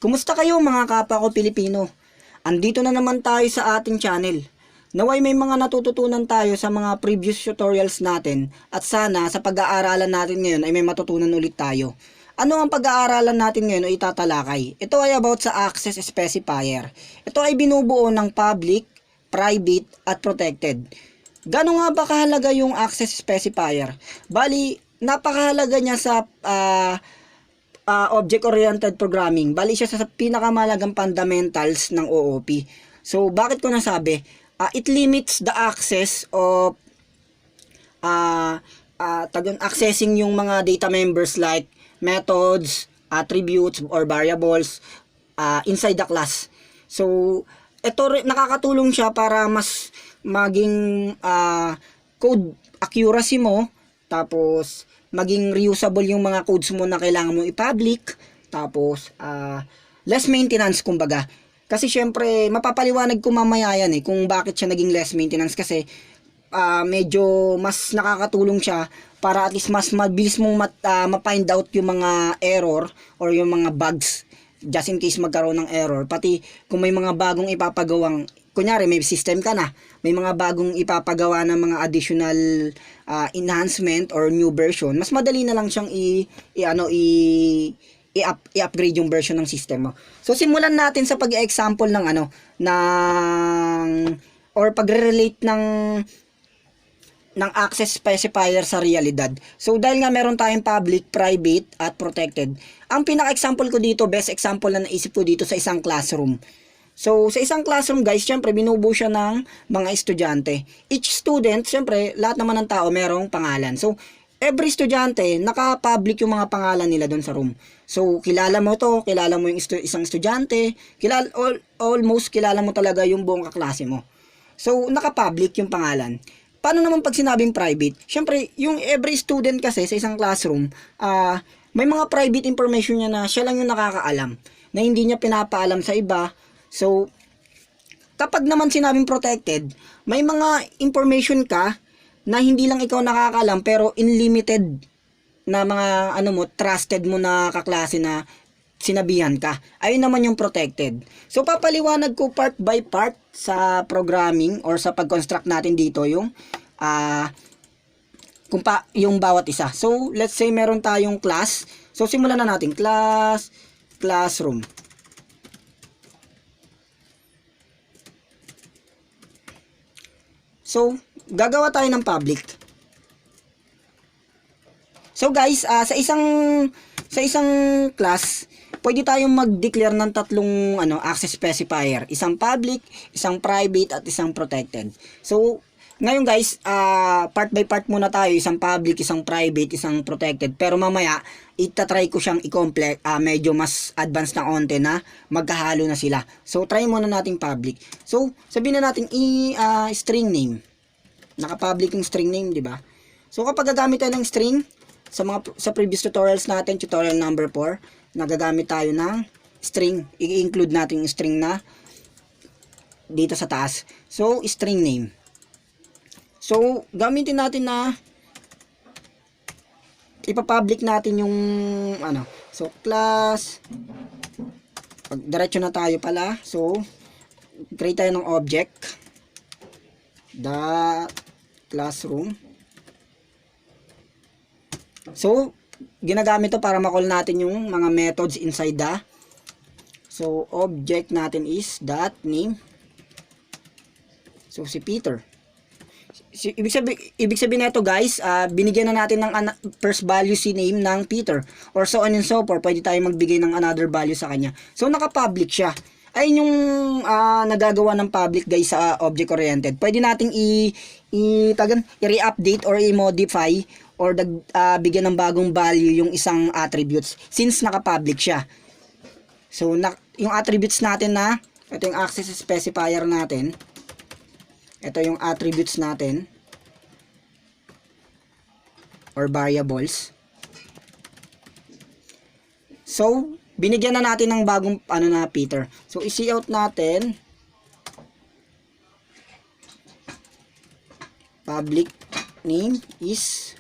Kumusta kayo mga kapwa ko Pilipino? Andito na naman tayo sa ating channel. Naway may mga natututunan tayo sa mga previous tutorials natin at sana sa pag-aaralan natin ngayon ay may matutunan ulit tayo. Ano ang pag-aaralan natin ngayon o itatalakay? Ito ay about sa access specifier. Ito ay binubuo ng public, private at protected. Gano'n nga ba kahalaga yung access specifier? Bali, napakahalaga niya sa object-oriented programming. Bali siya sa pinakamalagang fundamentals ng OOP. So, bakit ko nasabi? It limits the access of accessing yung mga data members like methods, attributes, or variables inside the class. So, ito nakakatulong siya para mas maging code accuracy mo, tapos maging reusable yung mga codes mo na kailangan mo i-public, tapos less maintenance kumbaga. Kasi syempre mapapaliwanag ko mamaya yan kung bakit siya naging less maintenance, kasi medyo mas nakakatulong siya para at least mas mabilis mong ma-find out yung mga error or yung mga bugs just in case magkaroon ng error. Pati kung may mga bagong ipapagawang, kunyari may system ka na, may mga bagong ipapagawa ng mga additional enhancement or new version, mas madali na lang siyang i-upgrade yung version ng system mo. So simulan natin sa pag-example ng or pagre-relate ng access specifier sa realidad. So dahil nga meron tayong public, private at protected, ang pinaka-example ko dito, best example na naisip ko dito sa isang classroom. So, sa isang classroom guys, syempre binubuo siya ng mga estudyante. Each student, syempre, lahat naman ng tao merong pangalan. So, every estudyante, naka-public yung mga pangalan nila doon sa room. So, kilala mo to, kilala mo yung isang estudyante, almost kilala mo talaga yung buong kaklase mo. So, naka-public yung pangalan. Paano naman pag sinabing private? Syempre, yung every student kasi sa isang classroom, may mga private information niya na siya lang yung nakakaalam, na hindi niya pinapaalam sa iba. So, kapag naman sinabing protected, may mga information ka na hindi lang ikaw nakakaalam pero unlimited na mga trusted mo na kaklase na sinabihan ka. Ayun naman yung protected. So, papaliwanag ko part by part sa programming or sa pag-construct natin dito yung yung bawat isa. So, let's say meron tayong class. So, simulan na natin. Classroom. So, gagawa tayo ng public. So guys, sa isang class, pwede tayong mag-declare ng tatlong access specifier. Isang public, isang private, at isang protected. So, ngayon guys, part by part muna tayo. Isang public, isang private, isang protected. Pero mamaya, itatry ko siyang i-complex, medyo mas advanced na konti na magkahalo na sila. So, try muna nating public. So, sabihin na natin string name. Naka-public yung string name, di ba? So, kapag gagamit tayo ng string, sa previous tutorials natin, tutorial number 4, nagagamit tayo ng string. I-include natin yung string na dito sa taas. So, string name. So, gamitin natin na ipapublic natin yung So, class. Diretso na tayo pala. So, create tayo ng object. Classroom. So, ginagamit to para ma-call natin yung mga methods inside So, object natin is .name. So, si Peter. Ibig sabihin nito guys, binigyan na natin ng first value si name ng Peter. Or so on and so forth, pwede tayo magbigay ng another value sa kanya. So, naka-public siya. Ayun yung nagagawa ng public guys sa object-oriented. Pwede nating i-re-update or i-modify or bigyan ng bagong value yung isang attributes since naka-public siya. So, yung attributes natin ito yung access specifier natin. Ito yung attributes natin or variables. So, binigyan na natin ng bagong Peter. So, i-cout natin public name is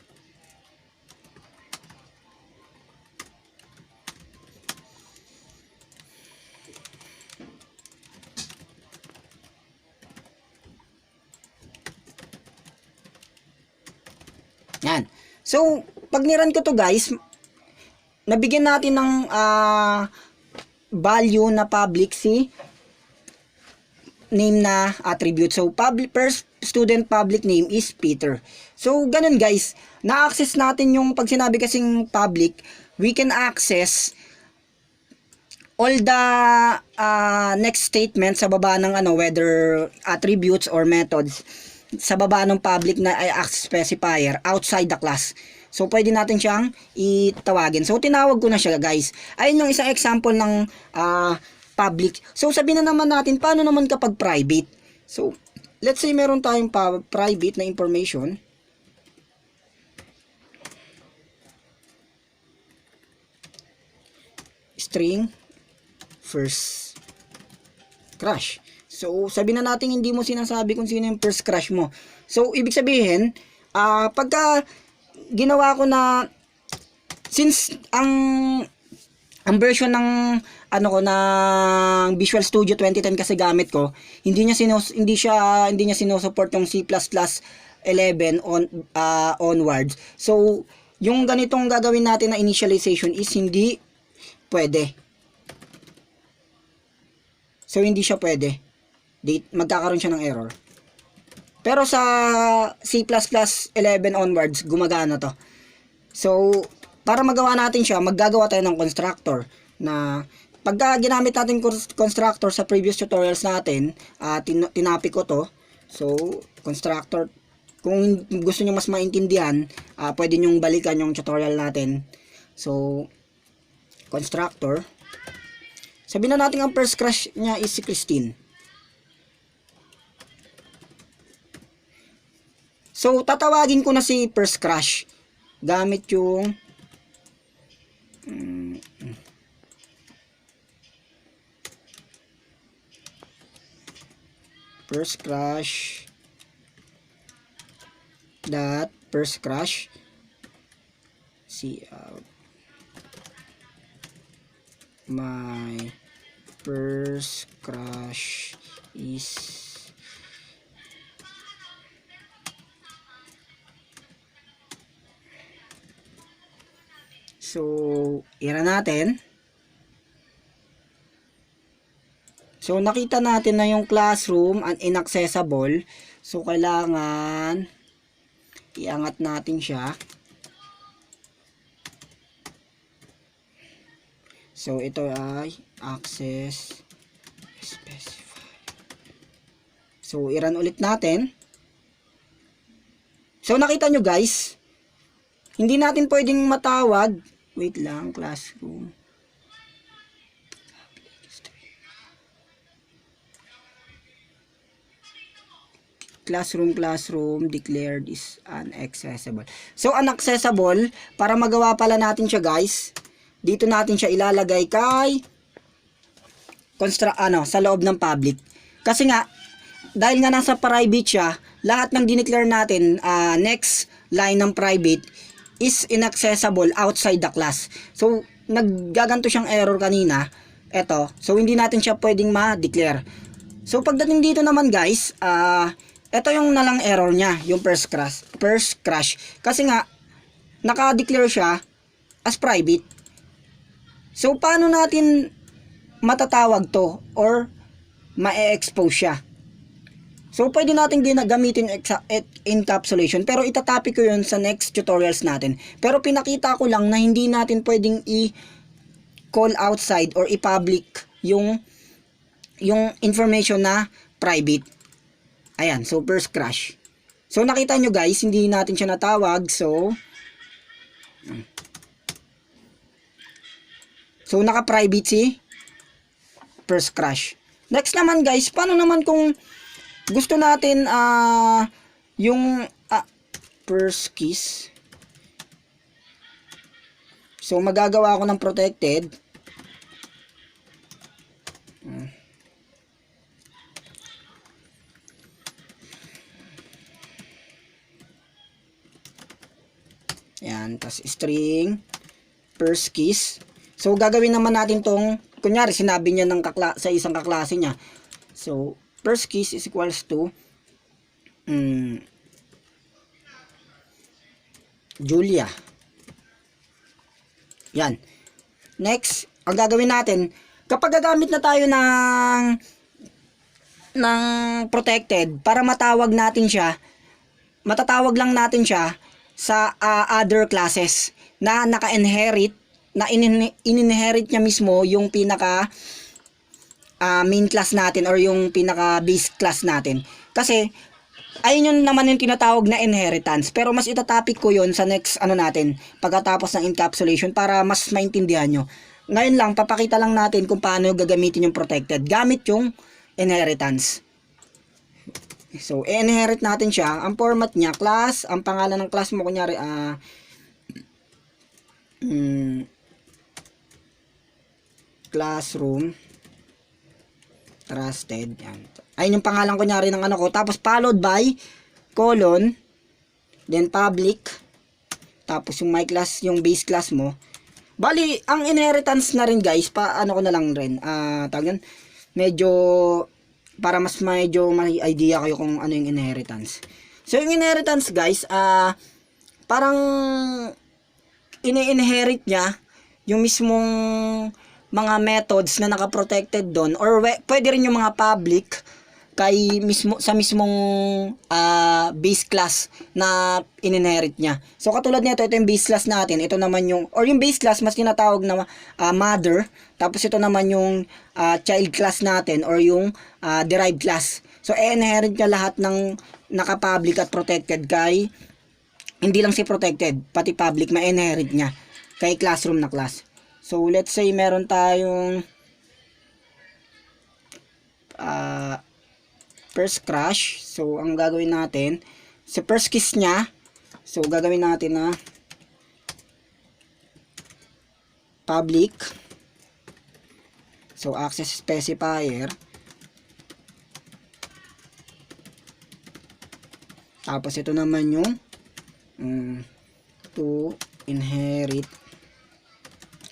Yan. So, pag niran ko to guys, nabigyan natin ng value na public si name na attribute. So, first student public name is Peter. So, ganun guys. Na-access natin yung, pag sinabi kasing public, we can access all the next statement sa baba ng whether attributes or methods sa baba ng public na ay access specifier outside the class. So, pwede natin siyang itawagin. So, tinawag ko na siya guys. Ayun yung isang example ng public. So, sabihin na naman natin, paano naman kapag private? So, let's say meron tayong private na information. String first crush. So, sabihin na natin hindi mo sinasabi kung sino yung first crush mo. So, ibig sabihin, pagka ginawa ko na, since ang version ng ng Visual Studio 2010 kasi gamit ko, hindi niya sinusupport yung C++ 11 onwards. So, yung ganitong gagawin natin na initialization is hindi pwede. So, hindi siya pwede. Magkakaroon siya ng error. Pero sa C++ 11 onwards, gumagana to. So, para magawa natin siya, maggagawa tayo ng constructor na pagka ginamit natin constructor sa previous tutorials natin, tinapi ko to. So, constructor, kung gusto niyo mas maintindihan, pwede niyo balikan yung tutorial natin. So, constructor. Sabihin na natin ang first crush niya is si Christine. So, tatawagin ko na si first crush gamit yung first crush see my first crush is so ira natin. So, nakita natin na yung classroom and inaccessible. So, kailangan iangat natin siya. So, ito ay access specify. So, i-run ulit natin. So, nakita nyo guys, hindi natin pwedeng matawag. Wait lang, classroom. Classroom declared is inaccessible. So, inaccessible, para magawa pala natin siya guys, dito natin siya ilalagay kay sa loob ng public. Kasi nga, dahil nga nasa private siya, lahat ng dineclare natin, next line ng private is inaccessible outside the class. So, naggaganto siyang error kanina. Eto, so hindi natin siya pwedeng ma-declare. So, pagdating dito naman guys, ito yung nalang error niya, yung first crush. Kasi nga, naka-declare siya as private. So, paano natin matatawag to or ma-expose siya? So, pwede natin gamitin encapsulation, pero itatopic ko yun sa next tutorials natin. Pero pinakita ko lang na hindi natin pwedeng i-call outside or i-public yung information na private. Ayan, so first crush. So, nakita nyo guys, hindi natin siya natawag. So, naka-private si first crush. Next naman guys, paano naman kung gusto natin yung first kiss? So, magagawa ako ng protected. Yan, tas string first kiss. So, gagawin naman natin tong, kunyari, sinabi niya sa isang kaklase niya. So, first kiss is equals to Julia. Yan. Next, ang gagawin natin, kapag gagamit na tayo ng protected, para matawag natin siya, matatawag lang natin siya sa other classes na naka-inherit, na in-inherit niya mismo yung pinaka main class natin or yung pinaka base class natin. Kasi ayun yun naman yung tinatawag na inheritance. Pero mas itatopic ko yun sa next ano natin, pagkatapos ng encapsulation, para mas maintindihan nyo. Ngayon lang, papakita lang natin kung paano gagamitin yung protected gamit yung inheritance. So, i-inherit natin siya. Ang format niya, class, ang pangalan ng class mo, kunyari, classroom, trusted, yan. Ayun yung pangalan kunyari ng ano ko. Tapos, followed by, colon, then public, tapos yung my class, yung base class mo. Bali, ang inheritance na rin guys, ano ko na lang rin, tawag yan, medyo, para mas medyo may idea kayo kung ano yung inheritance. So, yung inheritance guys, parang, ini-inherit niya, yung mismong mga methods na naka-protected doon, or pwede rin yung mga public, kay mismo sa mismong base class na in-inherit niya. So katulad nito, ito yung base class natin. Ito naman yung, or yung base class mas tinatawag na mother. Tapos ito naman yung child class natin or yung derived class. So i-inherit niya lahat ng naka-public at protected kay, hindi lang si protected, pati public ma-inherit niya kay classroom na class. So let's say meron tayong first crush. So, ang gagawin natin, sa first kiss niya, so, gagawin natin na public. So, access specifier. Tapos, ito naman yung to inherit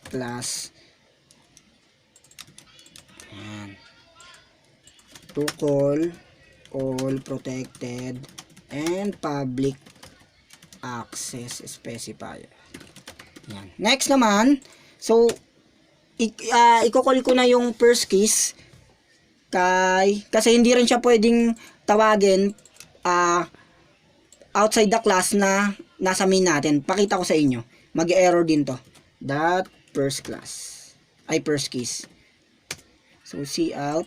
class. Ayan. To call all protected and public access specifier. Yan. Next naman, so i-call ko na yung first kiss kasi hindi rin siya pwedeng tawagin outside the class na nasa main natin. Pakita ko sa inyo. Mag-error din to. That first class. Ay, first kiss. So, cout.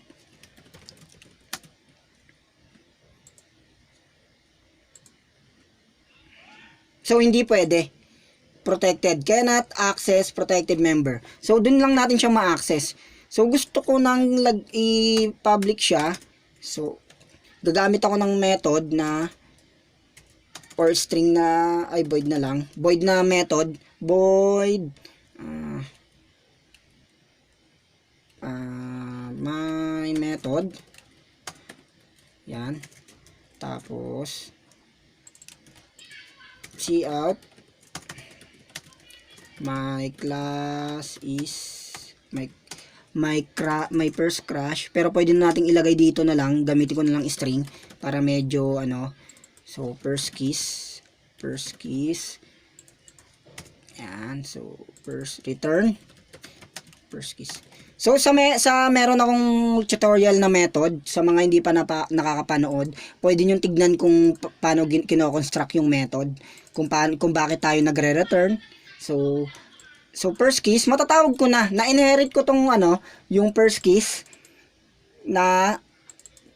So, hindi pwede. Protected. Cannot access protected member. So, dun lang natin siya ma-access. So, gusto ko nang i-public siya. So, gagamit ako ng method na or string na, ay void na lang. Void na method. Void my method. Yan. Tapos cout my class is my first crush, pero pwede nating ilagay dito na lang, gamitin ko na lang string para medyo ano. So first kiss yan. So first return first kiss. So sa meron akong tutorial na method sa mga hindi pa nakakapanood, pwede niyo tignan kung paano kino-construct yung method, kung bakit tayo nagre-return. So first kiss, matatawag ko na inherit ko tong yung first kiss na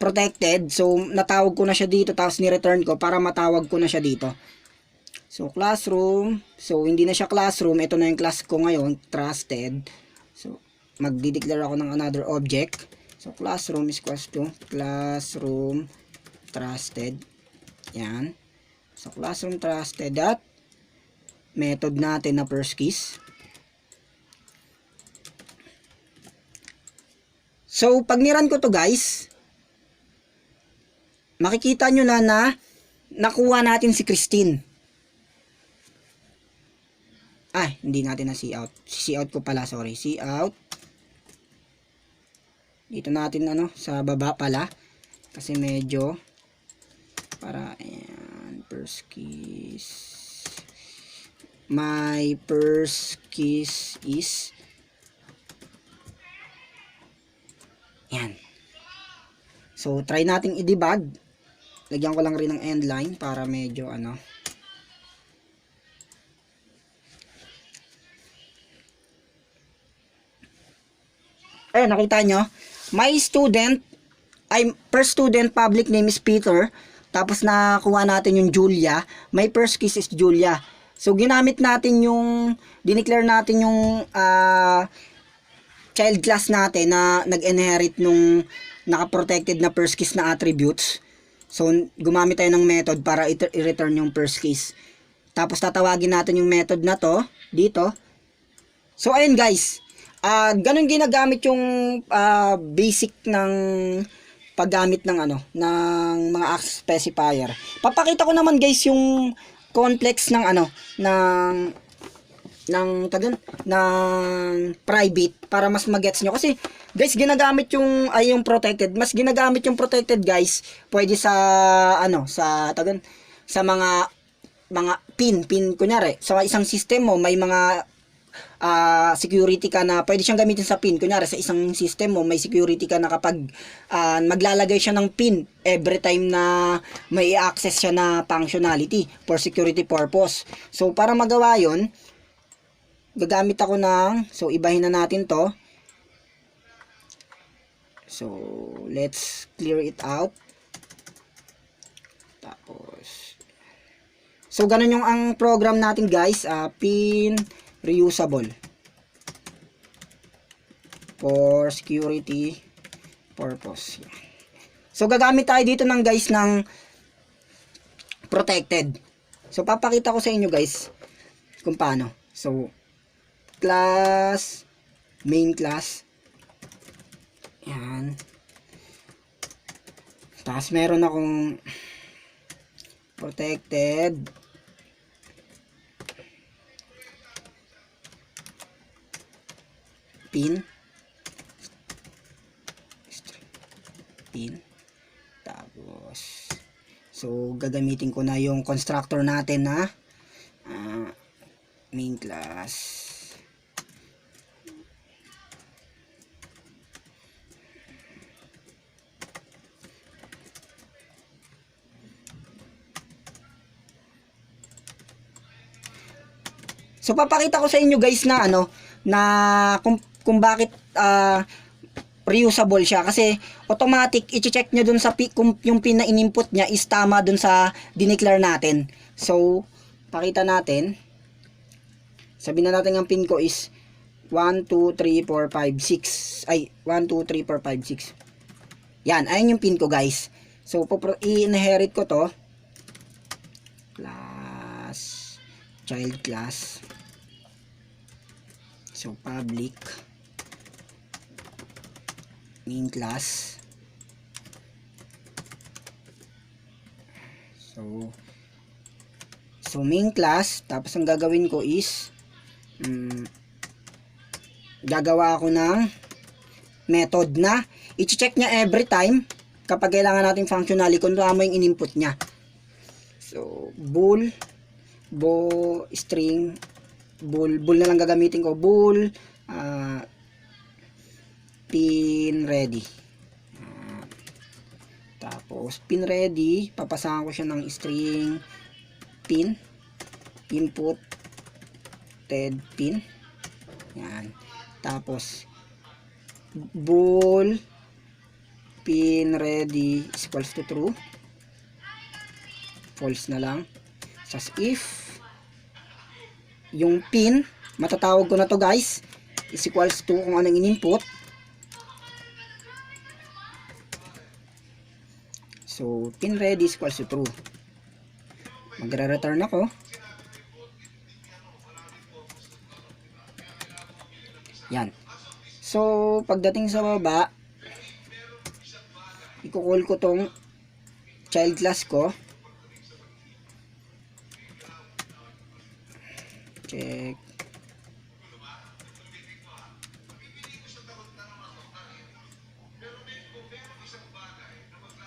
protected. So natawag ko na siya dito, tapos ni-return ko para matawag ko na siya dito. So classroom, so hindi na siya classroom, ito na yung class ko ngayon, trusted. So magdi-declare ako ng another object. So classroom is equals to classroom trusted. Yan. So classroom trusted dot method natin na first kiss. So pag niran ko to guys, makikita nyo na nakuha natin si Christine. Ay, hindi natin na cout. Cout ko pala, sorry. Cout. Dito natin sa baba pala. Kasi medyo para ayan, first kiss. my first kiss is, yan. So, try nating i-debug. Lagyan ko lang rin ng end line para medyo ano. Ayun, nakita nyo? My student, first student public name is Peter. Tapos nakuha natin yung Julia. My first kiss is Julia. So, ginamit natin yung, dineclare natin yung child class natin na nag-inherit nung naka-protected na first kiss na attributes. So, gumamit tayo ng method para i-return yung first kiss. Tapos, tatawagin natin yung method na to, dito. So, ayun guys. Ganun ginagamit yung basic ng paggamit ng ano, ng mga access specifier. Papakita ko naman guys yung complex ng ano, ng private para mas magets nyo. Kasi guys, ginagamit yung yung protected. Mas ginagamit yung protected guys. Pwede sa ano, sa mga pin kunyari. Sa isang system mo may mga security ka na pwede siyang gamitin sa pin. Kunyari sa isang system mo may security ka na kapag maglalagay siya ng pin every time na may access siya na functionality for security purpose. So para magawa yon, gagamit ako ng, so ibahin na natin to. So let's clear it out. Tapos, so ganun yung ang program natin guys, pin reusable for security purpose. So gagamit tayo dito ng guys ng protected. So papakita ko sa inyo guys kung paano. So class, main class, yan. Tapos meron akong protected pin, tapos so gagamitin ko na yung constructor natin na main class. So papakita ko sa inyo guys na ano, na kung bakit reusable siya, kasi automatic i-check nyo dun sa kung yung pin na in-input nya is tama dun sa dineclare natin. So pakita natin, sabihin na natin ang pin ko is 1, 2, 3, 4, 5, 6 ay 1, 2, 3, 4, 5, 6. Yan, ayun yung pin ko guys. So i-inherit ko to class, child class. So public main class. So main class, tapos ang gagawin ko is gagawa ako ng method na i-check niya every time kapag kailangan natin functionality kung tama yung in-input niya. So bool string bool na lang gagamitin ko, bool pin ready. Tapos pin ready, papasahan ko siya ng string pin input pin. Yan. Tapos bool pin ready is equals to true, false na lang. Sas if yung pin, matatawag ko na to guys, is equals to kung anong in-input. So pin ready is equals to true. Magre-return ako. Yan. So pagdating sa baba, i-call ko tong child class ko. Check.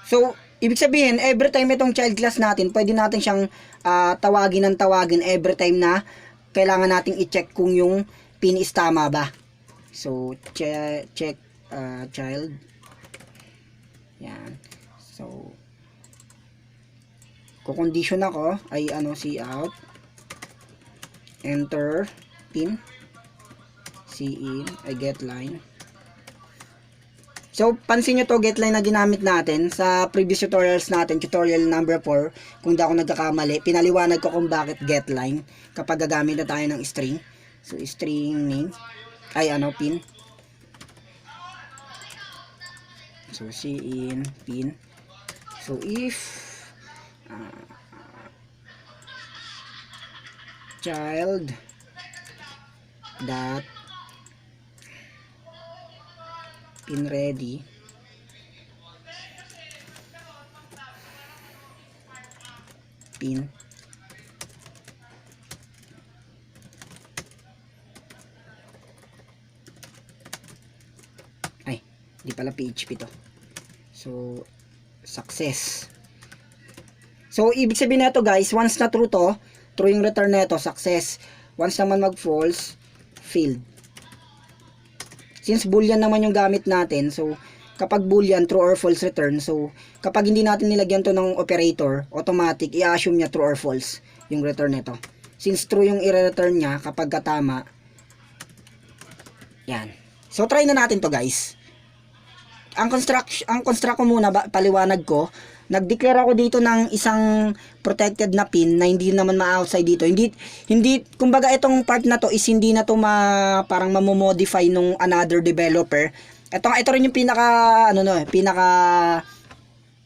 So, ibig sabihin, every time itong child class natin, pwede natin siyang tawagin every time na kailangan nating i-check kung yung pin is tama ba. So, check child. Yan. So, kukondition ako ay cout, enter pin, cin ay get line. So, pansin nyo to, get line na ginamit natin sa previous tutorials natin, tutorial number 4, kung di ako nagkakamali, pinaliwanag ko kung bakit get line kapag gagamit na tayo ng string. So, string name ay pin. So, cin pin. So, if child dot pin ready pin ay di pala PHP to. So success. So ibig sabihin na to guys, once na true to, true yung return na ito, success. Once naman mag false, failed. Since boolean naman yung gamit natin, so kapag boolean, true or false return, so kapag hindi natin nilagyan to ng operator, automatic, i-assume niya true or false yung return nito. Since true yung i-return niya kapag katama, yan. So try na natin to guys. Ang construct ko muna, paliwanag ko, nag-declare ako dito ng isang protected na pin na hindi naman ma-outside dito. Hindi, kumbaga itong part na to is hindi na to parang mamomodify nung another developer. Ito rin yung pinaka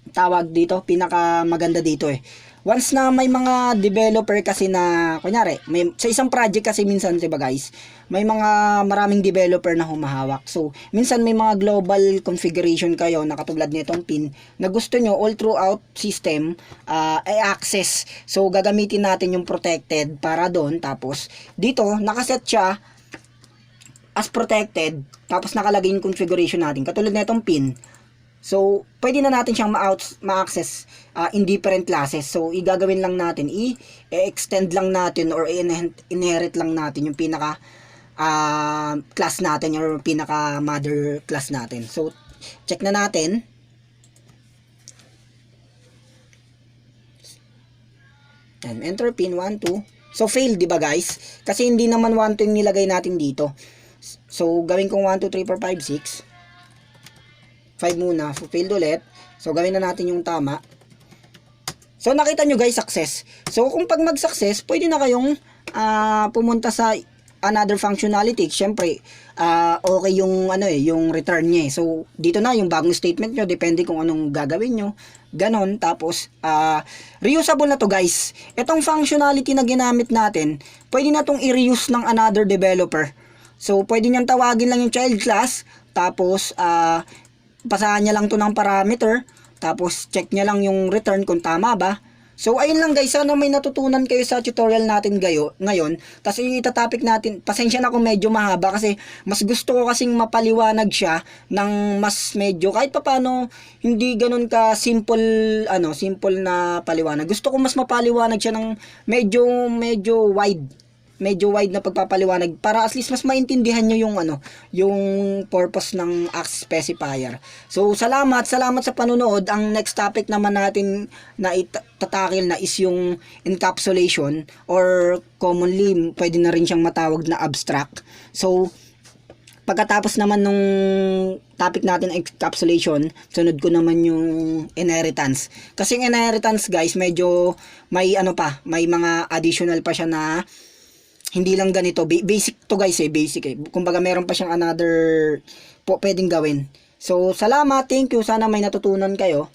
tawag dito, pinaka maganda dito eh. Once na may mga developer kasi na, kunyari, sa isang project kasi minsan, diba guys, may mga maraming developer na humahawak. So, minsan may mga global configuration kayo na katulad nitong pin na gusto nyo all throughout system access. So, gagamitin natin yung protected para doon. Tapos, dito, nakaset siya as protected. Tapos, nakalagay yung configuration natin. Katulad nitong pin. So, pwede na natin siyang ma-access in different classes. So, igagawin lang natin, i-extend lang natin or inherit lang natin yung pinaka class natin or pinaka mother class natin. So, check na natin. And enter pin 1, 2. So, fail, di ba guys? Kasi hindi naman 1, 2 yung nilagay natin dito. So, gawin kong 1, 2, 3, 4, 5, 6. 5 muna, failed ulit. So, gawin na natin yung tama. So, nakita nyo guys, success. So, kung pag mag-success, pwede na kayong pumunta sa another functionality. Siyempre, okay yung, yung return niya. So, dito na yung bagong statement nyo. Depende kung anong gagawin nyo. Ganon. Tapos, reusable na to guys. Itong functionality na ginamit natin, pwede na tong i-reuse ng another developer. So, pwede niyang tawagin lang yung child class. Tapos, pasahan niya lang to ng parameter, tapos check niya lang yung return kung tama ba. So ayun lang guys, sana may natutunan kayo sa tutorial natin ngayon. Tapos yung itatopic natin, pasensya na kung medyo mahaba kasi mas gusto ko kasing mapaliwanag siya ng mas medyo kahit papaano hindi ganun ka simple na paliwanag. Gusto ko mas mapaliwanag siya ng medyo wide na pagpapaliwanag para at least mas maintindihan nyo yung purpose ng access specifier. So, salamat sa panunood. Ang next topic naman natin na itatakil na is yung encapsulation or commonly pwede na rin siyang matawag na abstract. So, pagkatapos naman nung topic natin encapsulation, sunod ko naman yung inheritance. Kasi yung inheritance guys, medyo may may mga additional pa siya na hindi lang ganito, basic to guys basic kumbaga meron pa siyang another pwedeng gawin. So salamat, thank you, sana may natutunan kayo.